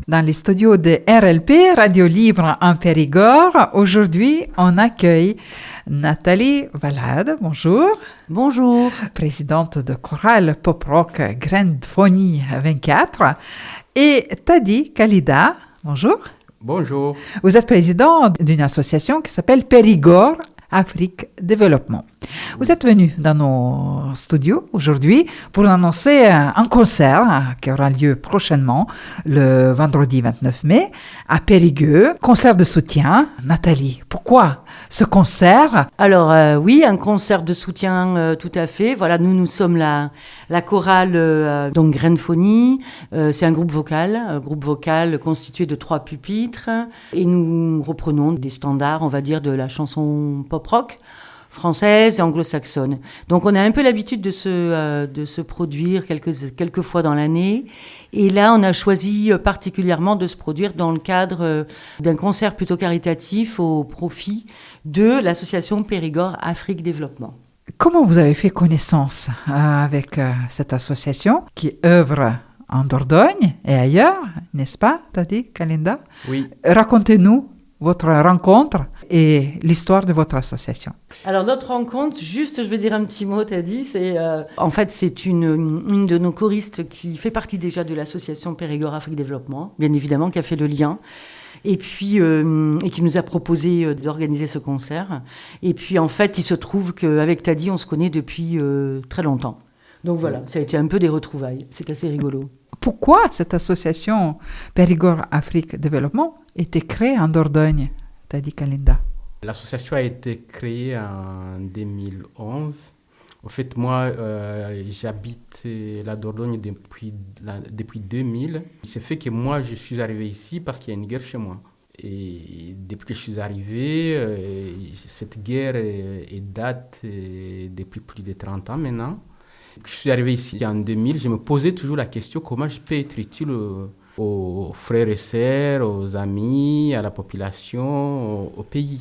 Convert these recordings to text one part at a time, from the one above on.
Dans les studios de RLP, Radio Libre en Périgord, aujourd'hui, on accueille Nathalie Valade. Bonjour. Bonjour. Présidente de chorale pop-rock Grande Phonie 24. Et Tadi Khalida. Bonjour. Bonjour. Vous êtes président d'une association qui s'appelle Périgord Afrique Développement. Vous êtes venu dans nos studios aujourd'hui pour annoncer un concert qui aura lieu prochainement, le vendredi 29 mai, à Périgueux. Concert de soutien. Nathalie, pourquoi ce concert? Alors oui, un concert de soutien tout à fait. Voilà, nous sommes la chorale donc Grande Phonie. C'est un groupe vocal constitué de 3 pupitres. Et nous reprenons des standards, on va dire, de la chanson pop-rock française et anglo-saxonne. Donc on a un peu l'habitude de se produire quelques fois dans l'année. Et là, on a choisi particulièrement de se produire dans le cadre d'un concert plutôt caritatif au profit de l'association Périgord Afrique Développement. Comment vous avez fait connaissance avec cette association qui œuvre en Dordogne et ailleurs, n'est-ce pas, Tadi Khalida? Oui. Racontez-nous votre rencontre et l'histoire de votre association. Alors notre rencontre, juste je vais dire un petit mot, Tadi, c'est une de nos choristes qui fait partie déjà de l'association Périgord Afrique Développement, bien évidemment, qui a fait le lien. Et puis, et qui nous a proposé d'organiser ce concert. Et puis, en fait, il se trouve qu'avec Tadi, on se connaît depuis très longtemps. Donc voilà, ça a été un peu des retrouvailles. C'est assez rigolo. Pourquoi cette association Périgord Afrique Développement était créée en Dordogne, Tadi Khalida? L'association a été créée en 2011. En fait, moi, j'habite la Dordogne depuis 2000. Il s'est fait que moi, je suis arrivé ici parce qu'il y a une guerre chez moi. Et depuis que je suis arrivé, cette guerre date depuis plus de 30 ans maintenant. Je suis arrivé ici en 2000, je me posais toujours la question comment je peux être utile aux frères et sœurs, aux amis, à la population, au pays.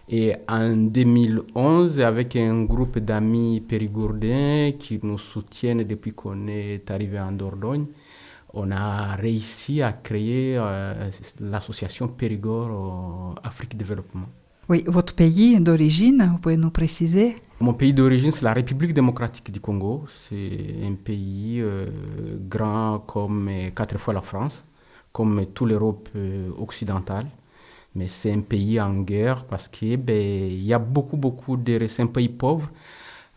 Et en 2011, avec un groupe d'amis périgourdins qui nous soutiennent depuis qu'on est arrivé en Dordogne, on a réussi à créer l'association Périgord Afrique Développement. Oui, votre pays d'origine, vous pouvez nous préciser? Mon pays d'origine, c'est la République démocratique du Congo. C'est un pays grand comme 4 fois la France, comme toute l'Europe occidentale. Mais c'est un pays en guerre parce qu'il y a beaucoup de... C'est un pays pauvre,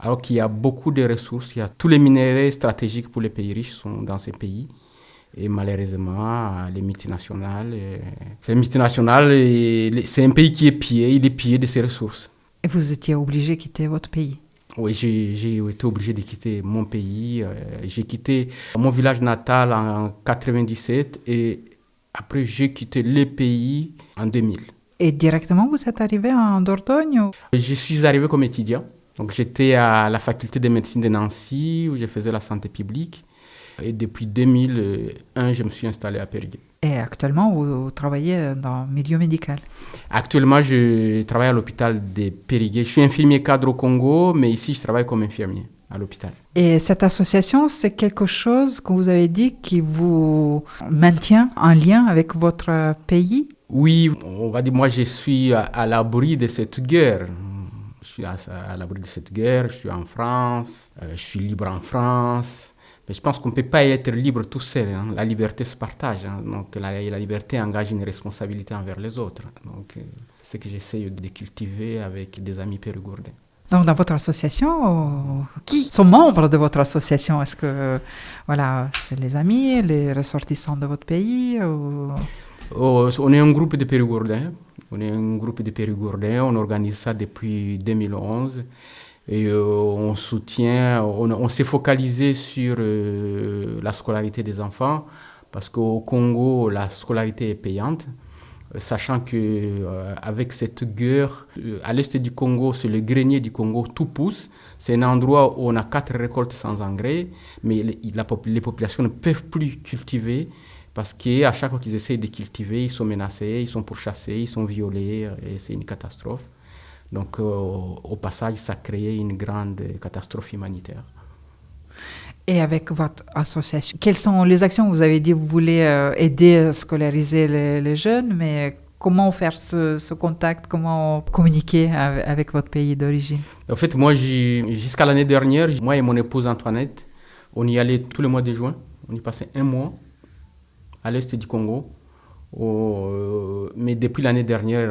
alors qu'il y a beaucoup de ressources. Il y a tous les minéraux stratégiques pour les pays riches sont dans ces pays. Et malheureusement, les multinationales, c'est un pays qui est pillé, il est pillé de ses ressources. Et vous étiez obligé de quitter votre pays? Oui, j'ai été obligé de quitter mon pays. J'ai quitté mon village natal en 1997 et après j'ai quitté le pays en 2000. Et directement, vous êtes arrivé en Dordogne ou... Je suis arrivé comme étudiant. Donc j'étais à la faculté de médecine de Nancy où je faisais la santé publique. Et depuis 2001, je me suis installé à Périgueux. Et actuellement, vous travaillez dans le milieu médical? Actuellement, je travaille à l'hôpital de Périgueux. Je suis infirmier cadre au Congo, mais ici, je travaille comme infirmier à l'hôpital. Et cette association, c'est quelque chose que vous avez dit qui vous maintient en lien avec votre pays? Oui, on va dire, moi, je suis à l'abri de cette guerre. Je suis à l'abri de cette guerre, je suis en France, je suis libre en France. Mais je pense qu'on ne peut pas être libre tout seul. Hein. La liberté se partage. Hein. Donc la liberté engage une responsabilité envers les autres. Donc c'est ce que j'essaie de cultiver avec des amis périgourdins. Donc dans votre association, qui sont membres de votre association? Est-ce que c'est les amis, les ressortissants de votre pays ou... On est un groupe de périgourdins. On organise ça depuis 2011. Et on s'est focalisé sur la scolarité des enfants parce qu'au Congo, la scolarité est payante, sachant qu'avec cette guerre, à l'est du Congo, c'est le grenier du Congo, tout pousse. C'est un endroit où on a 4 récoltes sans engrais, mais les populations ne peuvent plus cultiver parce qu'à chaque fois qu'ils essayent de cultiver, ils sont menacés, ils sont pourchassés, ils sont violés, et c'est une catastrophe. Donc, au passage, ça a créé une grande catastrophe humanitaire. Et avec votre association, quelles sont les actions? Vous avez dit que vous voulez aider à scolariser les jeunes, mais comment faire ce contact? Comment communiquer avec votre pays d'origine? En fait, moi, jusqu'à l'année dernière, moi et mon épouse Antoinette, on y allait tous les mois de juin. On y passait un mois à l'est du Congo. Mais depuis l'année dernière,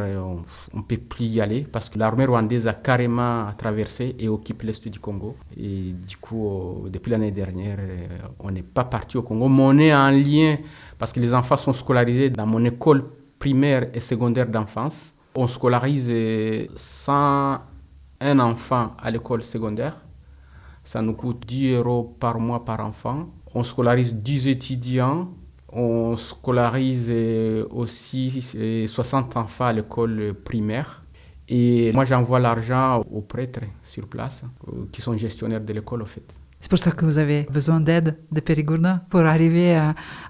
on ne peut plus y aller parce que l'armée rwandaise a carrément traversé et occupe l'est du Congo. Et du coup, depuis l'année dernière, on n'est pas parti au Congo, mais on est en lien parce que les enfants sont scolarisés dans mon école primaire et secondaire d'enfance. On scolarise 101 enfants à l'école secondaire. Ça nous coûte 10 € par mois par enfant. On scolarise 10 étudiants. On scolarise aussi 60 enfants à l'école primaire. Et moi, j'envoie l'argent aux prêtres sur place, qui sont gestionnaires de l'école, en fait. C'est pour ça que vous avez besoin d'aide de Périgourdin pour arriver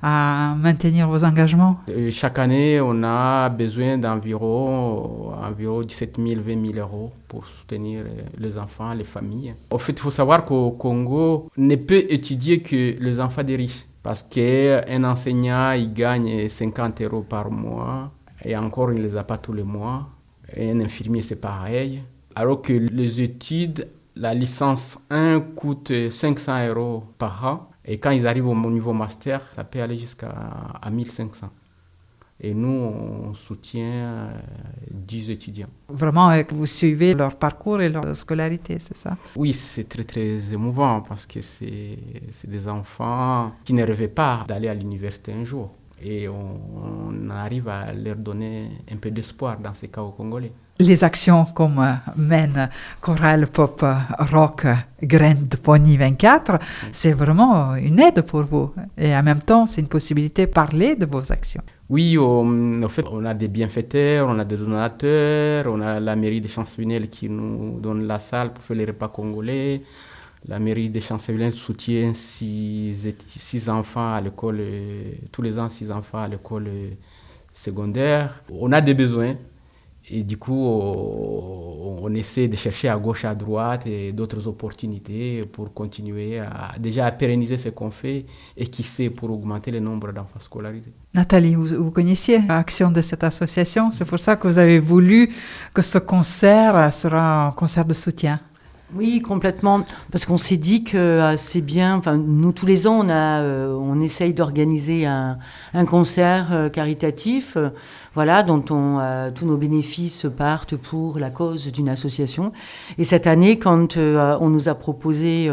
à maintenir vos engagements? Chaque année, on a besoin d'environ 17 000, 20 000 € pour soutenir les enfants, les familles. En fait, il faut savoir qu'au Congo, on ne peut étudier que les enfants des riches. Parce qu'un enseignant, il gagne 50 € par mois, et encore, il ne les a pas tous les mois. Et un infirmier, c'est pareil. Alors que les études, la licence 1 coûte 500 € par an, et quand ils arrivent au niveau master, ça peut aller jusqu'à 1500. Et nous, on soutient 10 étudiants. Vraiment, vous suivez leur parcours et leur scolarité, c'est ça? Oui, c'est très, très émouvant parce que c'est des enfants qui ne rêvaient pas d'aller à l'université un jour. Et on arrive à leur donner un peu d'espoir dans ces cas au Congolais. Les actions comme mène Chorale Pop Rock Grande Pony 24, c'est vraiment une aide pour vous. Et en même temps, c'est une possibilité de parler de vos actions. Oui, en fait, on a des bienfaiteurs, on a des donateurs, on a la mairie de Champsavenel qui nous donne la salle pour faire les repas congolais. La mairie de Champsavenel soutient 6 enfants à l'école, tous les ans 6 enfants à l'école secondaire. On a des besoins. Et du coup, on essaie de chercher à gauche, à droite et d'autres opportunités pour continuer à pérenniser ce qu'on fait et qui sait pour augmenter le nombre d'enfants scolarisés. Nathalie, vous connaissiez l'action de cette association? C'est pour ça que vous avez voulu que ce concert sera un concert de soutien. Oui, complètement, parce qu'on s'est dit que c'est bien, enfin nous tous les ans on essaye d'organiser un concert caritatif, voilà, dont tous nos bénéfices partent pour la cause d'une association. Et cette année, quand on nous a proposé,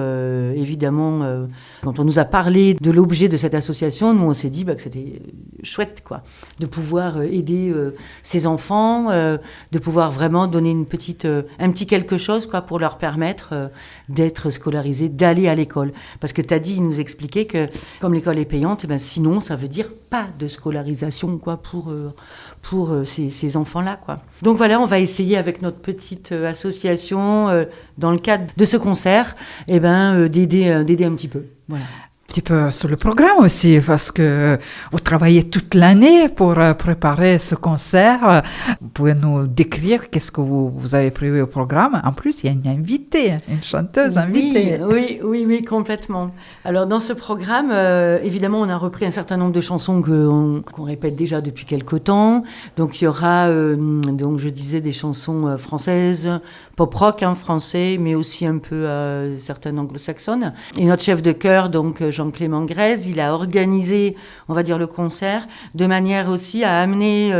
évidemment, quand on nous a parlé de l'objet de cette association, nous on s'est dit que c'était chouette, quoi, de pouvoir aider ces enfants, de pouvoir vraiment donner un petit quelque chose, quoi, pour leur permettre d'être scolarisés, d'aller à l'école. Parce que Tadi nous expliquait que comme l'école est payante, sinon ça veut dire pas de scolarisation, quoi, pour ces enfants-là, quoi. Donc voilà, on va essayer avec notre petite association, dans le cadre de ce concert, d'aider un petit peu. Voilà. Un petit peu sur le programme aussi, parce que vous travaillez toute l'année pour préparer ce concert. Vous pouvez nous décrire qu'est-ce que vous avez prévu au programme? En plus, il y a une invitée, une chanteuse invitée. Oui, complètement. Alors, dans ce programme, évidemment, on a repris un certain nombre de chansons qu'on répète déjà depuis quelque temps. Donc, il y aura, je disais, des chansons françaises, pop-rock français, mais aussi un peu certaines anglo-saxonnes. Et notre chef de chœur, donc Jean-Clément Grèze, il a organisé, on va dire, le concert de manière aussi à amener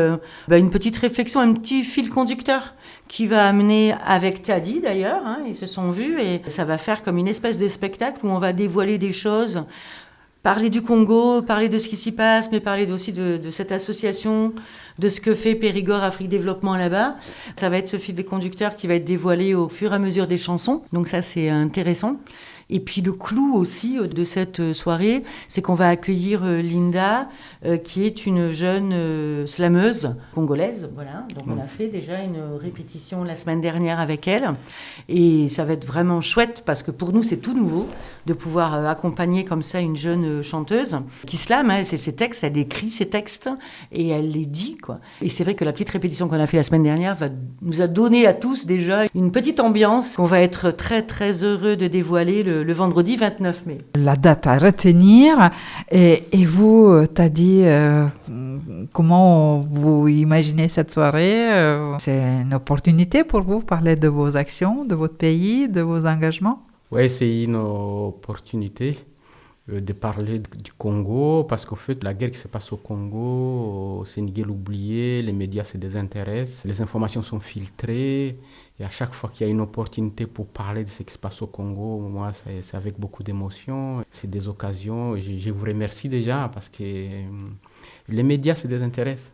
une petite réflexion, un petit fil conducteur qui va amener avec Tadi d'ailleurs, ils se sont vus, et ça va faire comme une espèce de spectacle où on va dévoiler des choses, parler du Congo, parler de ce qui s'y passe, mais parler aussi de cette association, de ce que fait Périgord Afrique Développement là-bas. Ça va être ce fil conducteur qui va être dévoilé au fur et à mesure des chansons, donc ça c'est intéressant. Et puis le clou aussi de cette soirée, c'est qu'on va accueillir Linda, qui est une jeune slameuse congolaise. Voilà. Donc on a fait déjà une répétition la semaine dernière avec elle. Et ça va être vraiment chouette parce que pour nous, c'est tout nouveau de pouvoir accompagner comme ça une jeune chanteuse qui slame. C'est ses textes, elle écrit ses textes et elle les dit, quoi. Et c'est vrai que la petite répétition qu'on a fait la semaine dernière nous a donné à tous déjà une petite ambiance qu'on va être très très heureux de dévoiler le le vendredi 29 mai. La date à retenir. Et vous, t'as dit comment vous imaginez cette soirée? C'est une opportunité pour vous de parler de vos actions, de votre pays, de vos engagements? Oui, c'est une opportunité de parler du Congo, parce qu'en fait, la guerre qui se passe au Congo, c'est une guerre oubliée, les médias se désintéressent, les informations sont filtrées, et à chaque fois qu'il y a une opportunité pour parler de ce qui se passe au Congo, moi, c'est avec beaucoup d'émotion, c'est des occasions. Je vous remercie déjà, parce que les médias se désintéressent.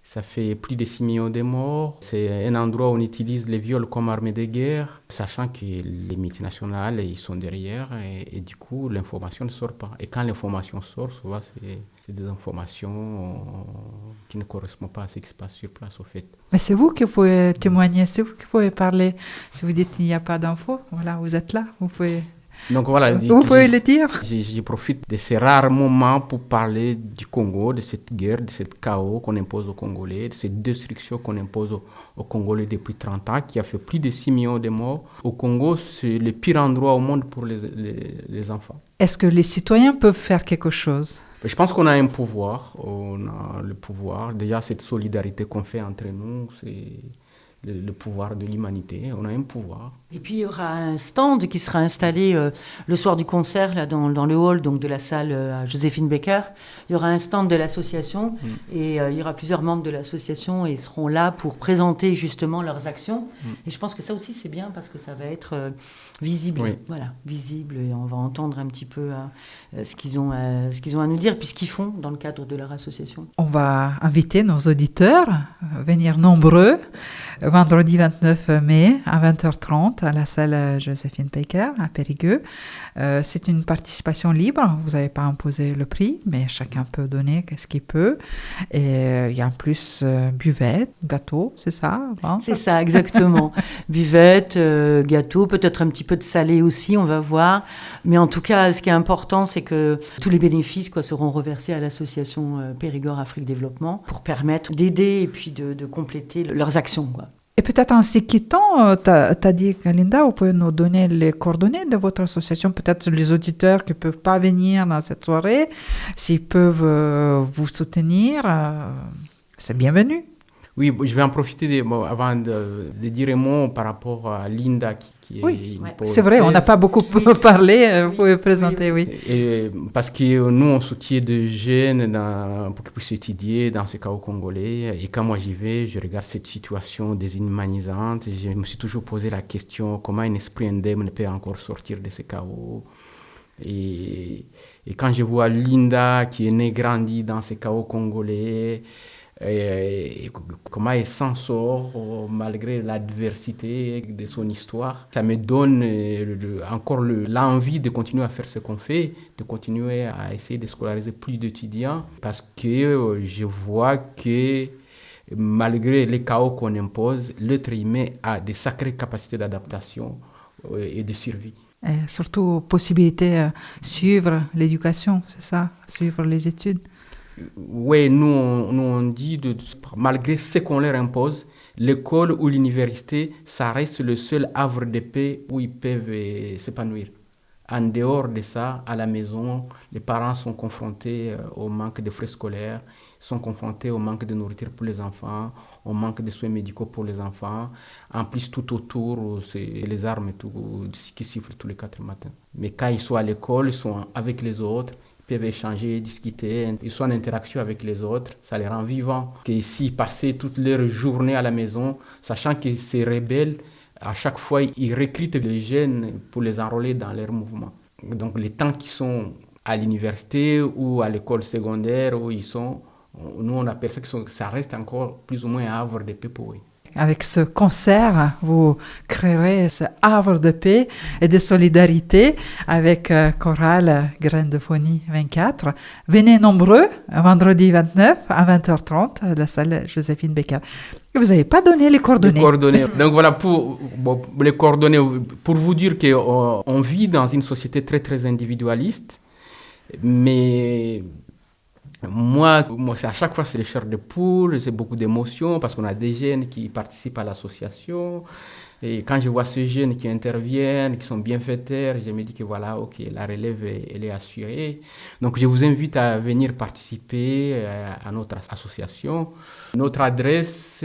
Ça fait plus de 6 millions de morts. C'est un endroit où on utilise les viols comme arme de guerre, sachant que les multinationales, ils sont derrière et du coup, l'information ne sort pas. Et quand l'information sort, souvent, c'est des informations qui ne correspondent pas à ce qui se passe sur place, au fait. Mais c'est vous qui pouvez témoigner, c'est vous qui pouvez parler. Si vous dites qu'il n'y a pas d'infos, voilà, vous êtes là, vous pouvez... Donc voilà, vous pouvez le dire. Je profite de ces rares moments pour parler du Congo, de cette guerre, de ce chaos qu'on impose aux Congolais, de cette destruction qu'on impose aux Congolais depuis 30 ans, qui a fait plus de 6 millions de morts. Au Congo, c'est le pire endroit au monde pour les enfants. Est-ce que les citoyens peuvent faire quelque chose? Je pense qu'on a un pouvoir, on a le pouvoir. Déjà, cette solidarité qu'on fait entre nous, c'est le pouvoir de l'humanité, on a un pouvoir. Et puis il y aura un stand qui sera installé le soir du concert là, dans le hall donc, de la salle Joséphine Baker. Il y aura un stand de l'association et il y aura plusieurs membres de l'association et ils seront là pour présenter justement leurs actions. Et je pense que ça aussi c'est bien parce que ça va être visible. Oui. Voilà, visible et on va entendre un petit peu ce qu'ils ont à nous dire puis ce qu'ils font dans le cadre de leur association. On va inviter nos auditeurs à venir nombreux vendredi 29 mai à 20h30 à la salle Joséphine Baker à Périgueux. C'est une participation libre, vous n'avez pas imposé le prix, mais chacun peut donner ce qu'il peut. Et il y a en plus buvette, gâteau, c'est ça? Hein? C'est ça, exactement. Buvette, gâteau, peut-être un petit peu de salé aussi, on va voir. Mais en tout cas, ce qui est important, c'est que tous les bénéfices seront reversés à l'association Périgord Afrique Développement pour permettre d'aider et puis de compléter leurs actions, quoi. Et peut-être en se quittant, tu as dit, Linda, vous pouvez nous donner les coordonnées de votre association, peut-être les auditeurs qui ne peuvent pas venir dans cette soirée, s'ils peuvent vous soutenir, c'est bienvenu. Oui, je vais en profiter avant de dire un mot par rapport à Linda qui oui, c'est vrai, on n'a pas beaucoup parlé, vous pouvez présenter, oui. Et parce que nous, on soutient des jeunes pour qu'ils puissent étudier dans ce chaos congolais. Et quand moi j'y vais, je regarde cette situation déshumanisante. Et je me suis toujours posé la question, comment un esprit indemne peut encore sortir de ce chaos? Et quand je vois Linda qui est née, grandie dans ce chaos congolais, et comment elle s'en sort malgré l'adversité de son histoire. Ça me donne encore l'envie de continuer à faire ce qu'on fait, de continuer à essayer de scolariser plus d'étudiants parce que je vois que malgré les chaos qu'on impose, l'être humain a des sacrées capacités d'adaptation et de survie. Et surtout, possibilité de suivre l'éducation, c'est ça, suivre les études. Oui, nous on dit, malgré ce qu'on leur impose, l'école ou l'université, ça reste le seul havre de paix où ils peuvent s'épanouir. En dehors de ça, à la maison, les parents sont confrontés au manque de frais scolaires, sont confrontés au manque de nourriture pour les enfants, au manque de soins médicaux pour les enfants. En plus, tout autour, c'est les armes et tout, qui sifflent tous les 4 matins. Mais quand ils sont à l'école, ils sont avec les autres, peuvent échanger, discuter, ils sont en interaction avec les autres, ça les rend vivants. Et s'ils passaient toute leur journée à la maison, sachant que ces rebelles, à chaque fois, ils recrutent les jeunes pour les enrôler dans leur mouvement. Donc les temps qu'ils sont à l'université ou à l'école secondaire où ils sont, nous on appelle ça que ça reste encore plus ou moins un havre de paix pour eux. Avec ce concert, vous créerez ce havre de paix et de solidarité avec Chorale Graines de Fonie 24. Venez nombreux, vendredi 29 à 20h30 à la salle Joséphine Baker. Et vous n'avez pas donné les coordonnées. Donc voilà, pour les coordonnées, pour vous dire qu'on vit dans une société très très individualiste, mais... Moi, c'est à chaque fois, c'est les chairs de poule, c'est beaucoup d'émotions parce qu'on a des jeunes qui participent à l'association. Et quand je vois ces jeunes qui interviennent, qui sont bienfaiteurs, je me dis que voilà, ok, la relève, elle est assurée. Donc je vous invite à venir participer à notre association. Notre adresse,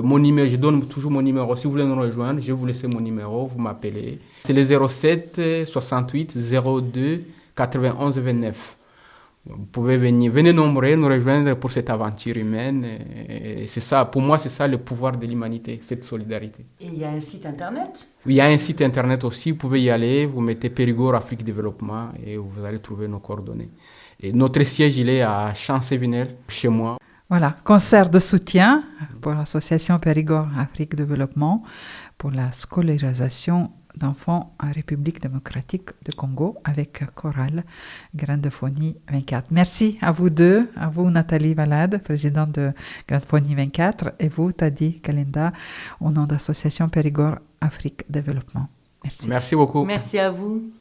mon numéro, je donne toujours mon numéro. Si vous voulez nous rejoindre, je vais vous laisser mon numéro, vous m'appelez. C'est le 07 68 02 91 29. Vous pouvez venez nombreux nous rejoindre pour cette aventure humaine. Et c'est ça, pour moi, c'est ça le pouvoir de l'humanité, cette solidarité. Et il y a un site internet? Oui, il y a un site internet aussi, vous pouvez y aller, vous mettez Périgord Afrique Développement et vous allez trouver nos coordonnées. Et notre siège, il est à Champ-Sévigné, chez moi. Voilà, concert de soutien pour l'association Périgord Afrique Développement pour la scolarisation d'enfants en République démocratique du Congo avec chorale Grandephonie 24. Merci à vous deux, à vous Nathalie Valade, présidente de Grandephonie 24, et vous Tadi Kalenda, au nom de l'association Périgord Afrique Développement. Merci. Merci beaucoup. Merci à vous.